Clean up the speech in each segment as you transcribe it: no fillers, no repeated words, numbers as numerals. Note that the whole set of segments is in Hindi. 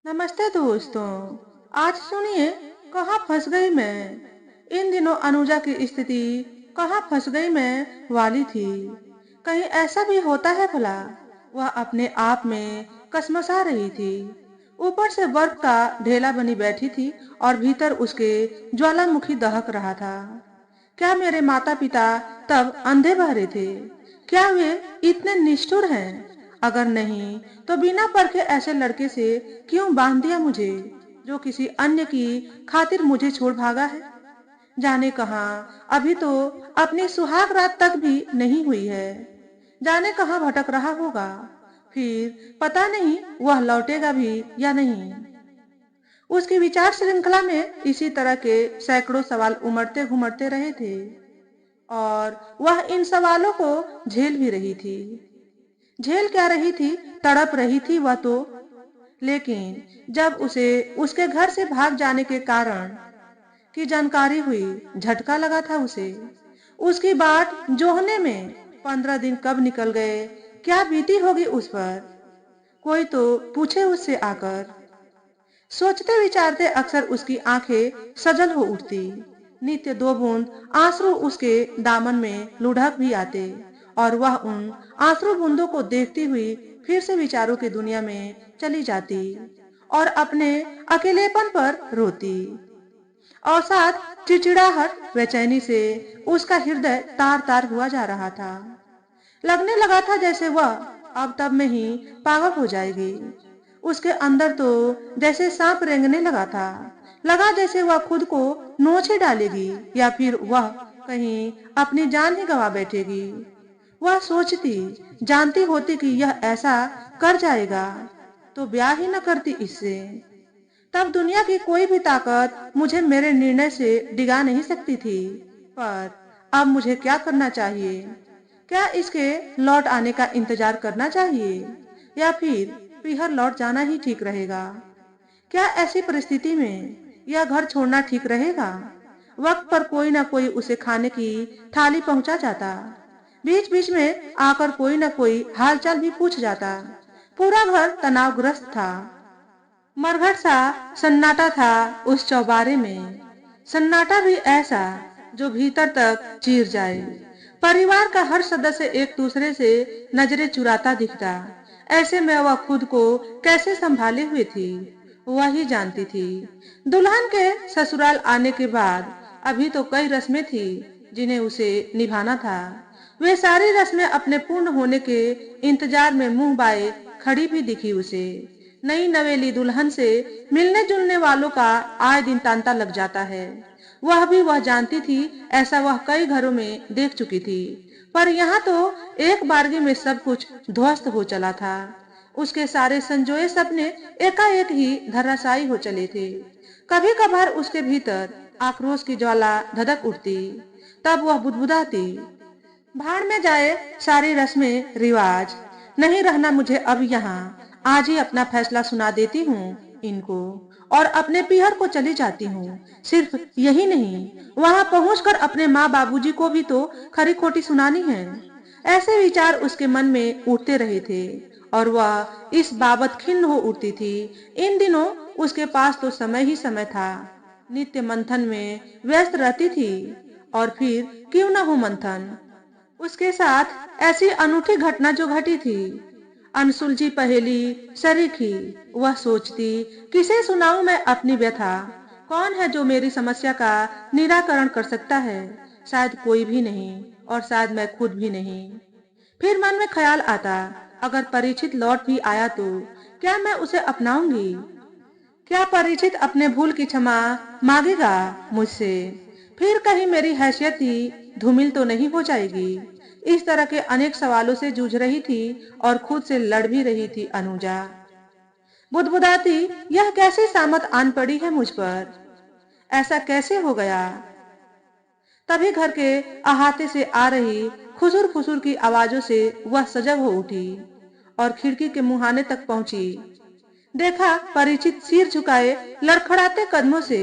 नमस्ते दोस्तों। आज सुनिए, कहाँ फंस गई मैं। इन दिनों अनुजा की स्थिति कहाँ फंस गई मैं वाली थी। कहीं ऐसा भी होता है भला। वह अपने आप में कसमसा रही थी। ऊपर से बर्फ का ढेला बनी बैठी थी और भीतर उसके ज्वालामुखी दहक रहा था। क्या मेरे माता पिता तब अंधे बहरे थे? क्या वे इतने निष्ठुर हैं? अगर नहीं तो बिना परखे ऐसे लड़के से क्यों बांध दिया मुझे, जो किसी अन्य की खातिर मुझे छोड़ भागा है। जाने कहाँ, अभी तो अपनी सुहाग रात तक भी नहीं हुई है। जाने कहाँ भटक रहा होगा। फिर पता नहीं वह लौटेगा भी या नहीं। उसकी विचार श्रृंखला में इसी तरह के सैकड़ों सवाल उमड़ते घुमड़ते रहे थे और वह इन सवालों को झेल भी रही थी। झेल क्या रही थी, तड़प रही थी वह तो। लेकिन जब उसे उसके घर से भाग जाने के कारण की जानकारी हुई, झटका लगा था उसे। उसकी बाट जोहने में 15 दिन कब निकल गए, क्या बीती होगी उस पर। कोई तो पूछे उससे आकर। सोचते विचारते अक्सर उसकी आंखें सजल हो उठती। नित्य दो बूंद आंसू उसके दामन में लुढ़क भी आते और वह उन आंसू बूंदों को देखती हुई फिर से विचारों की दुनिया में चली जाती और अपने अकेलेपन पर रोती। और साथ चिड़चिड़ाहट बेचैनी से उसका हृदय तार तार हुआ जा रहा था। लगने लगा था जैसे वह अब तब में ही पागल हो जाएगी। उसके अंदर तो जैसे सांप रेंगने लगा था। लगा जैसे वह खुद को नोच ही डालेगी या फिर वह कहीं अपनी जान ही गंवा बैठेगी। वह सोचती, जानती होती कि यह ऐसा कर जाएगा तो ब्याह ही न करती इससे। तब दुनिया की कोई भी ताकत मुझे मेरे निर्णय से डिगा नहीं सकती थी। पर अब मुझे क्या करना चाहिए? क्या इसके लौट आने का इंतजार करना चाहिए या फिर पीहर लौट जाना ही ठीक रहेगा? क्या ऐसी परिस्थिति में यह घर छोड़ना ठीक रहेगा? वक्त पर कोई ना कोई उसे खाने की थाली पहुंचा जाता। बीच बीच में आकर कोई ना कोई हालचाल भी पूछ जाता। पूरा घर तनावग्रस्त था। मरघट सा सन्नाटा था उस चौबारे में। सन्नाटा भी ऐसा जो भीतर तक चीर जाए। परिवार का हर सदस्य एक दूसरे से नजरें चुराता दिखता। ऐसे में वह खुद को कैसे संभाले हुए थी, वह ही जानती थी। दुल्हन के ससुराल आने के बाद अभी तो कई रस्में थी जिन्हें उसे निभाना था। वे सारी रस्में अपने पूर्ण होने के इंतजार में मुंह बाए खड़ी भी दिखी उसे। नई नवेली दुल्हन से मिलने जुलने वालों का आए दिन तांता लग जाता है। वह जानती थी, ऐसा वह कई घरों में देख चुकी थी। पर यहाँ तो एक बारगी में सब कुछ ध्वस्त हो चला था। उसके सारे संजोए सपने एकाएक ही धराशायी हो चले थे। कभी कभार उसके भीतर आक्रोश की ज्वाला धधक उठती। तब वह बुदबुदाती, भाड़ में जाए सारी रस्में रिवाज, नहीं रहना मुझे अब यहाँ। आज ही अपना फैसला सुना देती हूँ इनको और अपने पीहर को चली जाती हूँ। सिर्फ यही नहीं, वहां पहुंचकर अपने माँ बाबूजी को भी तो खरी खोटी सुनानी है। ऐसे विचार उसके मन में उठते रहे थे और वह इस बाबत खिन्न हो उठती थी। इन दिनों उसके पास तो समय ही समय था। नित्य मंथन में व्यस्त रहती थी। और फिर क्यों न हो मंथन। उसके साथ ऐसी अनूठी घटना जो घटी थी, अनसुलझी पहेली सरीखी। वह सोचती, किसे सुनाऊं मैं अपनी व्यथा? कौन है जो मेरी समस्या का निराकरण कर सकता है? शायद कोई भी नहीं और शायद मैं खुद भी नहीं। फिर मन में ख्याल आता, अगर परीक्षित लौट भी आया तो क्या मैं उसे अपनाऊंगी? क्या परिचित अपने भूल की क्षमा मांगेगा मुझसे? फिर कहीं मेरी हैसियत ही धूमिल तो नहीं हो जाएगी? इस तरह के अनेक सवालों से जूझ रही थी और खुद से लड़ भी रही थी अनुजा। बुदबुदाती, यह कैसी सामत आन पड़ी है मुझ पर? ऐसा कैसे हो गया? तभी घर के अहाते से आ रही खुसुर फुसुर की आवाजों से वह सजग हो उठी और खिड़की के मुहाने तक पहुंची। देखा, परिचित सिर झुकाए लड़खड़ाते कदमों से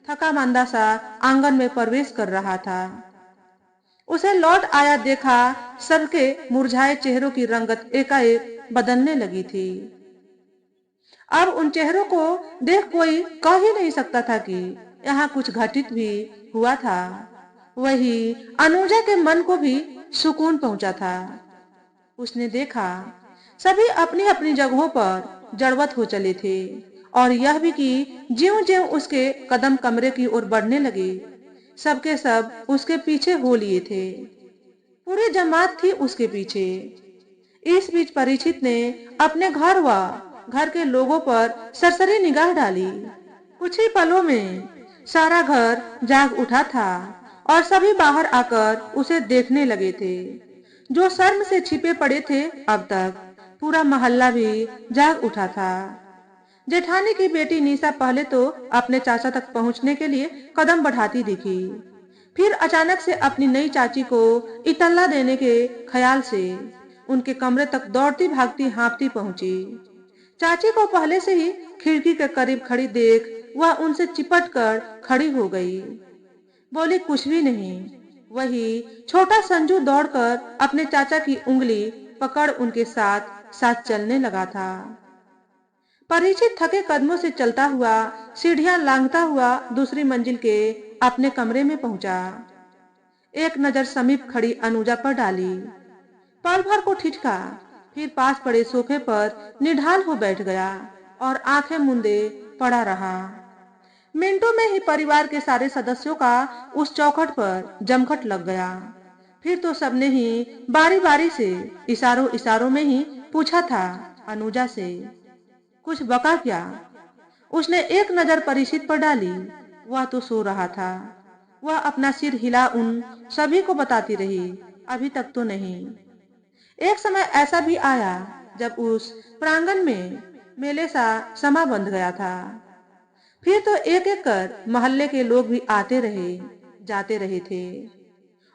थका मांदा सा आंगन में प्रवेश कर रहा था। उसे लौट आया देखा, सबके मुरझाए चेहरों की रंगत एकाएक बदलने लगी थी। अब उन चेहरों को देख कोई कह ही नहीं सकता था कि यहाँ कुछ घटित भी हुआ था। वही अनुजा के मन को भी सुकून पहुंचा था। उसने देखा सभी अपनी अपनी जगहों पर जड़वत हो चले थे और यह भी कि ज्यों-ज्यों उसके कदम कमरे की ओर बढ़ने लगे, सबके सब उसके पीछे हो लिए थे। पूरी जमात थी उसके पीछे। इस बीच परीक्षित ने अपने घर व घर के लोगों पर सरसरी निगाह डाली। कुछ ही पलों में सारा घर जाग उठा था और सभी बाहर आकर उसे देखने लगे थे। जो शर्म से छिपे पड़े थे, अब तक पूरा मोहल्ला भी जाग उठा था। जेठानी की बेटी निशा पहले तो अपने चाचा तक पहुंचने के लिए कदम बढ़ाती दिखी, फिर अचानक से अपनी नई चाची को इतल्ला देने के ख्याल से उनके कमरे तक दौड़ती भागती हाँफती पहुंची। चाची को पहले से ही खिड़की के करीब खड़ी देख वह उनसे चिपट कर खड़ी हो गई। बोली कुछ भी नहीं। वही छोटा संजू दौड़कर अपने चाचा की उंगली पकड़ उनके साथ साथ चलने लगा था। परिचित थके कदमों से चलता हुआ सीढ़ियां लांघता हुआ दूसरी मंजिल के अपने कमरे में पहुंचा। एक नजर समीप खड़ी अनुजा पर डाली, पल भर को ठिठका, फिर पास पड़े सोफे पर निढाल हो बैठ गया और आंखें मूंदे पड़ा रहा। मिनटों में ही परिवार के सारे सदस्यों का उस चौखट पर जमघट लग गया। फिर तो सबने ही बारी बारी से इशारों इशारों में ही पूछा था अनुजा से, कुछ बका क्या? उसने एक नजर परिचित पर डाली। वह तो सो रहा था। वह अपना सिर हिला उन सभी को बताती रही, अभी तक तो नहीं। एक समय ऐसा भी आया जब उस प्रांगण में मेले सा समा बंध गया था। फिर तो एक एक कर मोहल्ले के लोग भी आते रहे जाते रहे थे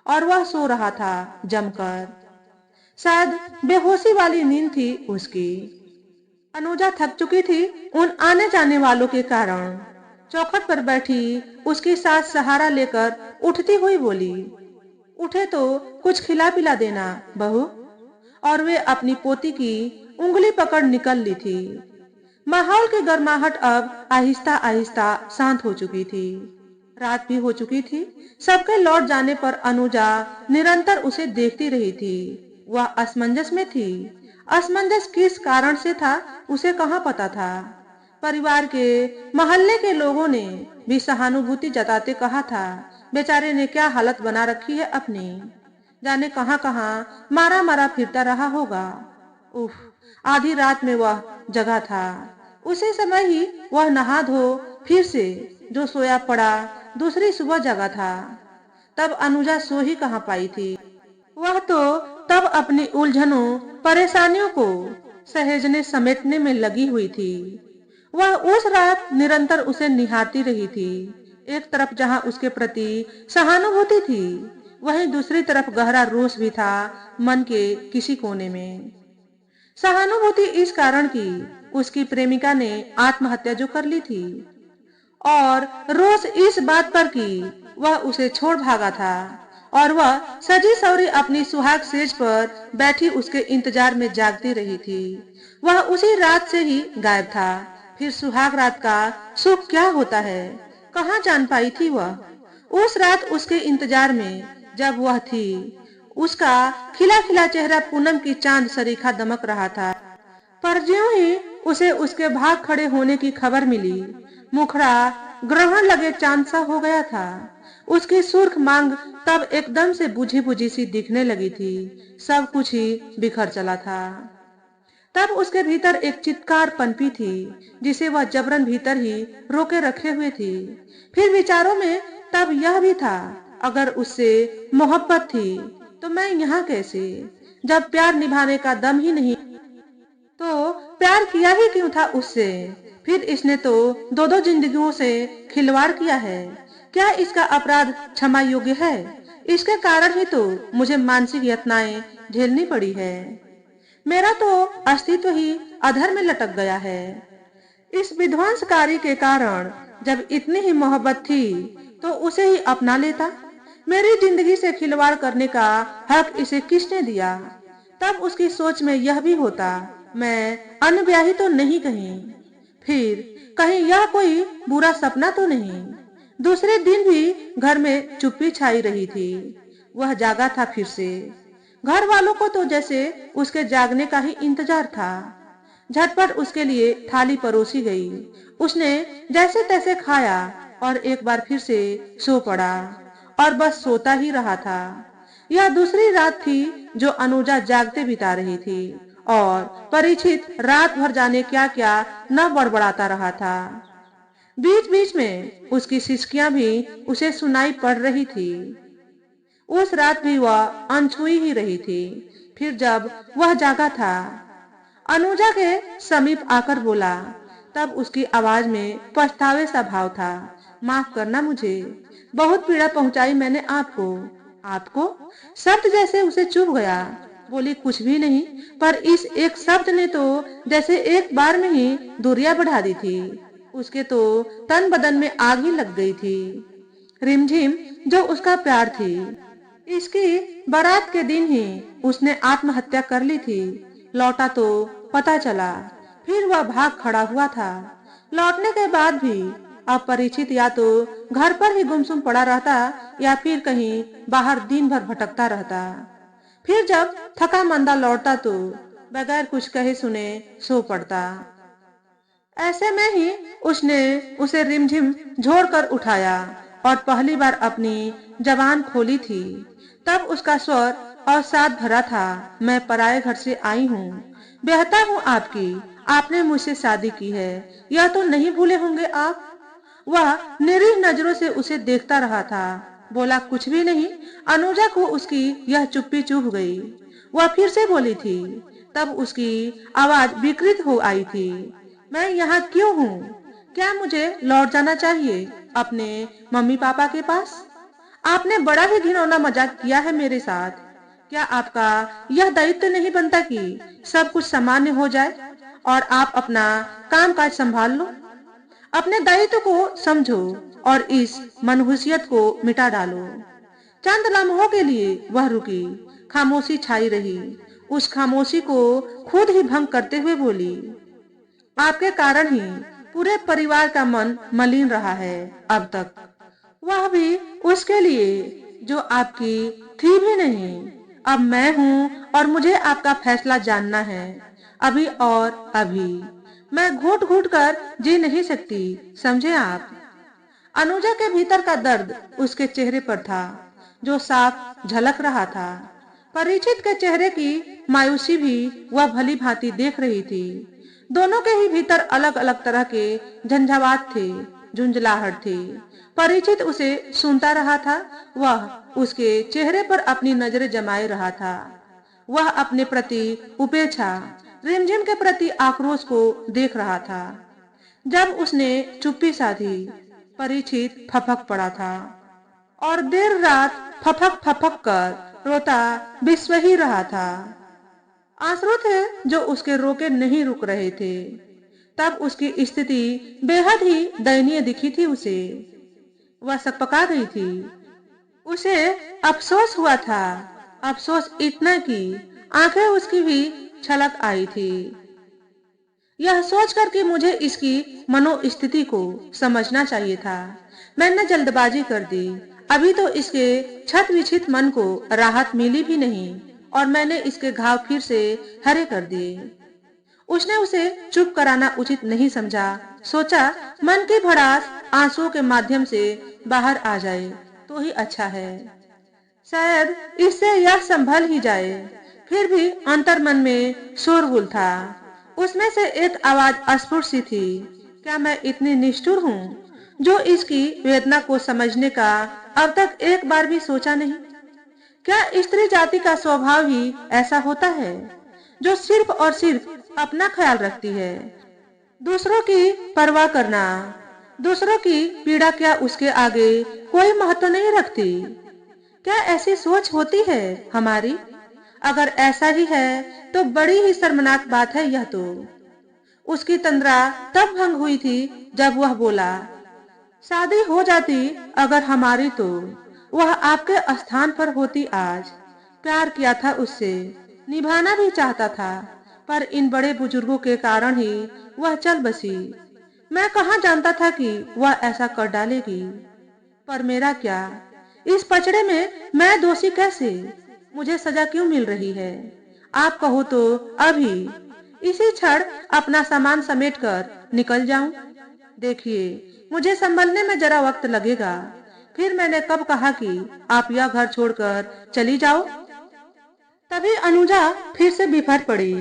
और वह सो रहा था जमकर। शायद बेहोशी वाली नींद थी उसकी। अनुजा थक चुकी थी उन आने जाने वालों के कारण। चौखट पर बैठी उसकी सास सहारा लेकर उठती हुई बोली, उठे तो कुछ खिला पिला देना बहू। और वे अपनी पोती की उंगली पकड़ निकल ली थी। माहौल की गर्माहट अब आहिस्ता आहिस्ता शांत हो चुकी थी। रात भी हो चुकी थी। सबके लौट जाने पर अनुजा निरंतर उसे देखती रही थी। वह असमंजस में थी। असमंजस किस कारण से था उसे कहाँ पता था। परिवार के मोहल्ले के लोगों ने भी सहानुभूति जताते कहा था, बेचारे ने क्या हालत बना रखी है अपनी, जाने कहाँ कहाँ मारा मारा फिरता रहा होगा। उफ, आधी रात में वह जगा था। उसी समय ही वह नहा धो फिर से जो सोया पड़ा दूसरी सुबह जगा था। तब अनुजा सो ही कहाँ पाई थी। वह तो तब अपनी उलझनों परेशानियों को सहेजने समेटने में लगी हुई थी। वह उस रात निरंतर उसे निहारती रही थी। एक तरफ जहां उसके प्रति सहानुभूति थी, वहीं दूसरी तरफ गहरा रोष भी था मन के किसी कोने में। सहानुभूति इस कारण की उसकी प्रेमिका ने आत्महत्या जो कर ली थी, और रोष इस बात पर कि वह उसे छोड़ भागा था और वह सजी सवरी अपनी सुहाग सेज पर बैठी उसके इंतजार में जागती रही थी। वह उसी रात से ही गायब था। फिर सुहाग रात का सुख क्या होता है कहाँ जान पाई थी वह। उस रात उसके इंतजार में जब वह थी, उसका खिला खिला चेहरा पूनम की चांद सरीखा दमक रहा था। पर ज्यों ही उसे उसके भाग खड़े होने की खबर मिली, मुखड़ा ग्रहण लगे चांद सा हो गया था। उसकी सुर्ख मांग तब एकदम से बुझी बुझी सी दिखने लगी थी। सब कुछ ही बिखर चला था। तब उसके भीतर एक चित्कार पनपी थी जिसे वह जबरन भीतर ही रोके रखे हुए थी। फिर विचारों में तब यह भी था, अगर उससे मोहब्बत थी तो मैं यहाँ कैसे, जब प्यार निभाने का दम ही नहीं तो प्यार किया ही क्यों था उससे। फिर इसने तो दो दो जिंदगियों से खिलवाड़ किया है। क्या इसका अपराध क्षमा योग्य है? इसके कारण ही तो मुझे मानसिक यातनाएं झेलनी पड़ी है। मेरा तो अस्तित्व ही अधर में लटक गया है। इस विध्वंसकारी के कारण जब इतनी ही मोहब्बत थी तो उसे ही अपना लेता। मेरी जिंदगी से खिलवाड़ करने का हक इसे किसने दिया? तब उसकी सोच में यह भी होता, मैं अनब्याही तो नहीं कहीं। फिर कहीं यह कोई बुरा सपना तो नहीं। दूसरे दिन भी घर में चुप्पी छाई रही थी। वह जागा था फिर से। घर वालों को तो जैसे उसके जागने का ही इंतजार था। झटपट उसके लिए थाली परोसी गई। उसने जैसे तैसे खाया और एक बार फिर से सो पड़ा और बस सोता ही रहा था। यह दूसरी रात थी जो अनुजा जागते बिता रही थी और परीक्षित रात भर जाने क्या क्या न बड़बड़ाता रहा था। बीच बीच में उसकी सिसकियां भी उसे सुनाई पड़ रही थी। उस रात भी वह अनछुई ही रही थी। फिर जब वह जागा था, अनुजा के समीप आकर बोला, तब उसकी आवाज में पछतावे सा भाव था। माफ करना मुझे, बहुत पीड़ा पहुंचाई मैंने आपको। आपको? शब्द जैसे उसे चुभ गया। बोली कुछ भी नहीं, पर इस एक शब्द ने तो जैसे एक बार में ही दूरियां बढ़ा दी थी। उसके तो तन बदन में आग ही लग गई थी। रिमझिम जो उसका प्यार थी, इसकी बारात के दिन ही उसने आत्महत्या कर ली थी। लौटा तो पता चला, फिर वह भाग खड़ा हुआ था। लौटने के बाद भी अपरिचित या तो घर पर ही गुमसुम पड़ा रहता या फिर कहीं बाहर दिन भर भटकता रहता। फिर जब थका मंदा लौटता तो बगैर कुछ कहे सुने सो पड़ता। ऐसे में ही उसने उसे रिमझिम झोर कर उठाया और पहली बार अपनी जबान खोली थी। तब उसका स्वर अवसाद भरा था। मैं पराये घर से आई हूँ, बेहतर हूँ आपकी। आपने मुझसे शादी की है, यह तो नहीं भूले होंगे आप। वह निरीह नजरों से उसे देखता रहा था। बोला कुछ भी नहीं। अनुजा को उसकी यह चुप्पी चुभ गई। वह फिर से बोली थी। तब उसकी आवाज विकृत हो आई थी। मैं यहाँ क्यों हूँ? क्या मुझे लौट जाना चाहिए अपने मम्मी पापा के पास? आपने बड़ा ही घिनौना मजाक किया है मेरे साथ। क्या आपका यह दायित्व नहीं बनता कि सब कुछ सामान्य हो जाए और आप अपना काम काज संभाल लो? अपने दायित्व को समझो और इस मनहूसियत को मिटा डालो। चंद लम्हों के लिए वह रुकी। खामोशी छाई रही। उस खामोशी को खुद ही भंग करते हुए बोली, आपके कारण ही पूरे परिवार का मन मलिन रहा है अब तक। वह भी उसके लिए जो आपकी थी भी नहीं। अब मैं हूँ और मुझे आपका फैसला जानना है, अभी और अभी। मैं घुट घुट कर जी नहीं सकती, समझे आप? अनुजा के भीतर का दर्द उसके चेहरे पर था, जो साफ झलक रहा था। परिचित के चेहरे की मायूसी भी वह भली भांति देख रही थी। दोनों के ही भीतर अलग अलग तरह के झंझावात थे, झुंझलाहट थी। परिचित उसे सुनता रहा था, वह उसके चेहरे पर अपनी नजरें जमाए रहा था। वह अपने प्रति उपेक्षा, रिमझिम के प्रति आक्रोश को देख रहा था। जब उसने चुप्पी साधी, परिचित फपक पड़ा था और देर रात फपक फपक कर रोता विश्व ही रहा था। आंसू थे जो उसके रोके नहीं रुक रहे थे। तब उसकी स्थिति बेहद ही दयनीय दिखी थी उसे। वह सकपका गई थी। उसे अफसोस हुआ था, अफसोस इतना कि आंखें उसकी भी छलक आई थी। यह सोचकर कि मुझे इसकी मनोस्थिति को समझना चाहिए था, मैंने जल्दबाजी कर दी। अभी तो इसके छत विछित मन को राहत मिली भी नहीं और मैंने इसके घाव फिर से हरे कर दिए। उसने उसे चुप कराना उचित नहीं समझा। सोचा मन की भड़ास आंसुओं के माध्यम से बाहर आ जाए तो ही अच्छा है। शायद इससे यह संभल ही जाए। फिर भी अंतर मन में शोरगुल था। उसमें से एक आवाज अस्फुट सी थी, क्या मैं इतनी निष्ठुर हूँ जो इसकी वेदना को समझने का अब तक एक बार भी सोचा नहीं? क्या स्त्री जाति का स्वभाव ही ऐसा होता है जो सिर्फ और सिर्फ अपना ख्याल रखती है, दूसरों की परवाह करना, दूसरों की पीड़ा क्या उसके आगे कोई महत्व नहीं रखती? क्या ऐसी सोच होती है हमारी? अगर ऐसा ही है तो बड़ी ही शर्मनाक बात है यह तो। उसकी तंद्रा तब भंग हुई थी जब वह बोला, शादी हो जाती अगर हमारी तो वह आपके स्थान पर होती आज। प्यार किया था उससे, निभाना भी चाहता था, पर इन बड़े बुजुर्गों के कारण ही वह चल बसी। मैं कहाँ जानता था कि वह ऐसा कर डालेगी। पर मेरा क्या, इस पचड़े में मैं दोषी कैसे? मुझे सजा क्यों मिल रही है? आप कहो तो अभी इसी क्षण अपना सामान समेटकर निकल जाऊं। देखिए, मुझे संभलने में जरा वक्त लगेगा। फिर मैंने कब कहा कि आप यह घर छोड़कर चली जाओ? तभी अनुजा फिर से बिफर पड़ी।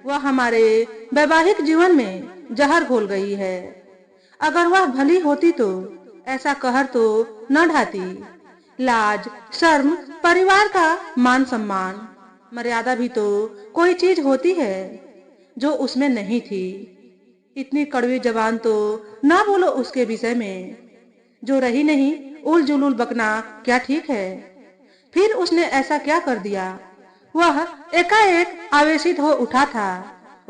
वह हमारे वैवाहिक जीवन में जहर घोल गई है। अगर वह भली होती तो ऐसा कहर तो न ढाती। लाज, शर्म, परिवार का मान सम्मान, मर्यादा भी तो कोई चीज होती है जो उसमें नहीं थी। इतनी कड़वी जबान तो ना बोलो उसके विषय में। जो रही नहीं, उल जुलूल बकना क्या ठीक है? फिर उसने ऐसा क्या कर दिया? वह एकाएक आवेशित हो उठा था।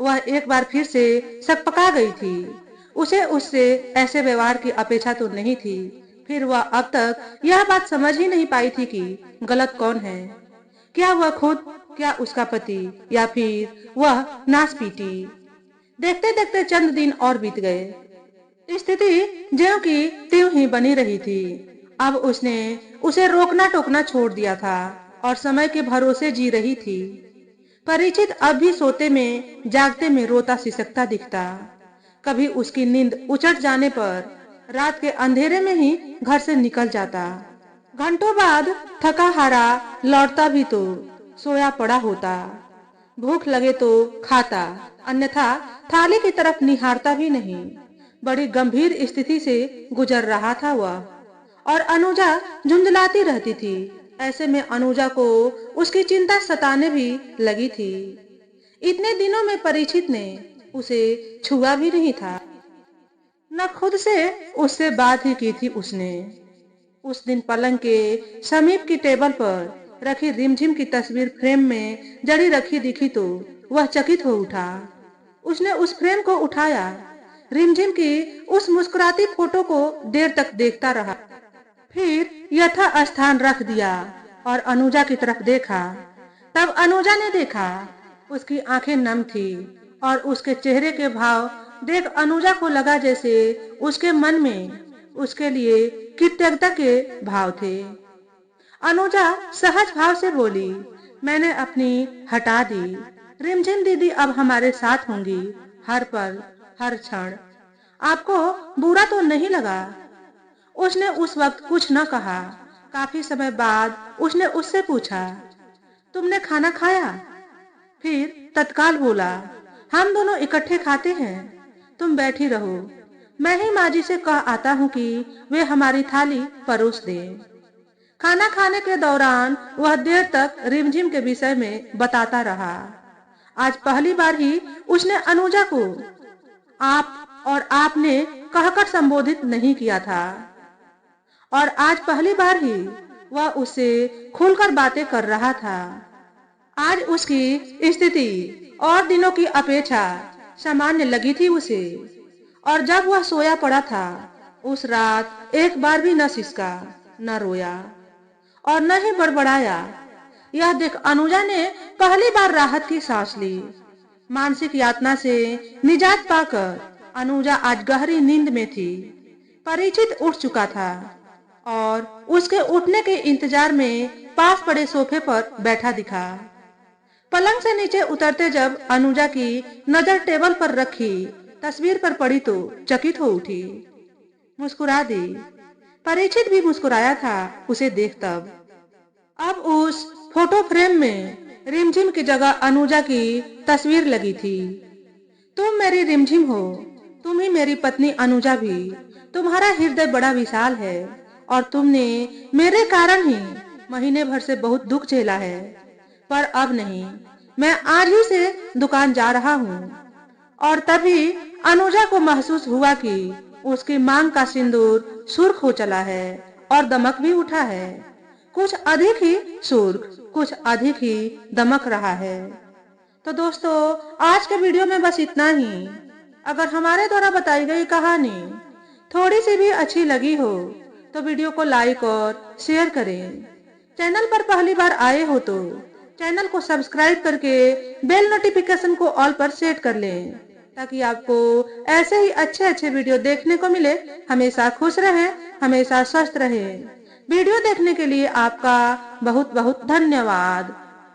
वह एक बार फिर से सकपका गई थी। उसे उससे ऐसे व्यवहार की अपेक्षा तो नहीं थी। फिर वह अब तक यह बात समझ ही नहीं पाई थी कि गलत कौन है। क्या वह खुद, क्या उसका पति, या फिर वह नासपीटी? देखते देखते चंद दिन और बीत गए। स्थिति ज्यों की त्यों ही बनी रही थी। अब उसने उसे रोकना टोकना छोड़ दिया था और समय के भरोसे जी रही थी। परिचित अब भी सोते में जागते में रोता सिसकता दिखता। कभी उसकी नींद उचट जाने पर रात के अंधेरे में ही घर से निकल जाता। घंटों बाद थका हारा लौटता भी तो सोया पड़ा होता। भूख लगे तो खाता, अन्यथा थाली की तरफ निहारता भी नहीं। बड़ी गंभीर स्थिति से गुजर रहा था वह। और अनुजा झुंझलाती रहती थी। ऐसे में अनुजा को उसकी चिंता सताने भी लगी थी। इतने दिनों में परीक्षित ने उसे छुआ भी नहीं था, न खुद से उससे बात ही की थी उसने। उस दिन पलंग के समीप की टेबल पर रखी रिमझिम की तस्वीर फ्रेम में जड़ी रखी दिखी तो वह चकित हो उठा। उसने उस फ्रेम को उठाया, रिमझिम की उस मुस्कुराती फोटो को देर तक देखता रहा। फिर यथा स्थान रख दिया और अनुजा की तरफ देखा। तब अनुजा ने देखा, उसकी आंखें नम थी और उसके चेहरे के भाव देख अनुजा को लगा जैसे उसके मन में उसके लिए कृतज्ञता के भाव थे। अनुजा सहज भाव से बोली, मैंने अपनी हटा दी। रिमझिम दीदी अब हमारे साथ होंगी, हर पल, हर क्षण। आपको बुरा तो नहीं लगा? उसने उस वक्त कुछ न कहा। काफी समय बाद उसने उससे पूछा, तुमने खाना खाया? फिर तत्काल बोला, हम दोनों इकट्ठे खाते हैं, तुम बैठी रहो। मैं ही माँ जी से कह आता हूँ कि वे हमारी थाली परोस दें। खाना खाने के दौरान वह देर तक रिमझिम के विषय में बताता रहा। आज पहली बार ही उसने अनुजा को आप और आपने कहकर संबोधित नहीं किया था। और आज पहली बार ही वह उससे खुलकर बातें कर रहा था। आज उसकी स्थिति और दिनों की अपेक्षा सामान्य लगी थी उसे। और जब वह सोया पड़ा था, उस रात एक बार भी न सिसका, न रोया और न ही बड़बड़ाया। यह देख अनुजा ने पहली बार राहत की सांस ली। मानसिक यातना से निजात पाकर अनुजा आज गहरी नींद में थी। परिचित उठ चुका था और उसके उठने के इंतजार में पास पड़े सोफे पर बैठा दिखा। पलंग से नीचे उतरते जब अनुजा की नजर टेबल पर रखी तस्वीर पर पड़ी तो चकित हो उठी, मुस्कुरा दी। परिचित भी मुस्कुराया था उसे देख तब। अब उस फोटो फ्रेम में रिमझिम की जगह अनुजा की तस्वीर लगी थी। तुम मेरी रिमझिम हो, तुम ही मेरी पत्नी अनुजा भी। तुम्हारा हृदय बड़ा विशाल है और तुमने मेरे कारण ही महीने भर से बहुत दुख झेला है। पर अब नहीं, मैं आज ही से दुकान जा रहा हूँ। और तभी अनुजा को महसूस हुआ कि उसकी मांग का सिंदूर सुर्ख हो चला है और दमक भी उठा है। कुछ अधिक ही सुर्ख, कुछ अधिक ही दमक रहा है। तो दोस्तों, आज के वीडियो में बस इतना ही। अगर हमारे द्वारा बताई गई कहानी थोड़ी सी भी अच्छी लगी हो तो वीडियो को लाइक और शेयर करें। चैनल पर पहली बार आए हो तो चैनल को सब्सक्राइब करके बेल नोटिफिकेशन को ऑल पर सेट कर लें, ताकि आपको ऐसे ही अच्छे अच्छे वीडियो देखने को मिले। हमेशा खुश रहें, हमेशा स्वस्थ रहें। वीडियो देखने के लिए आपका बहुत बहुत धन्यवाद।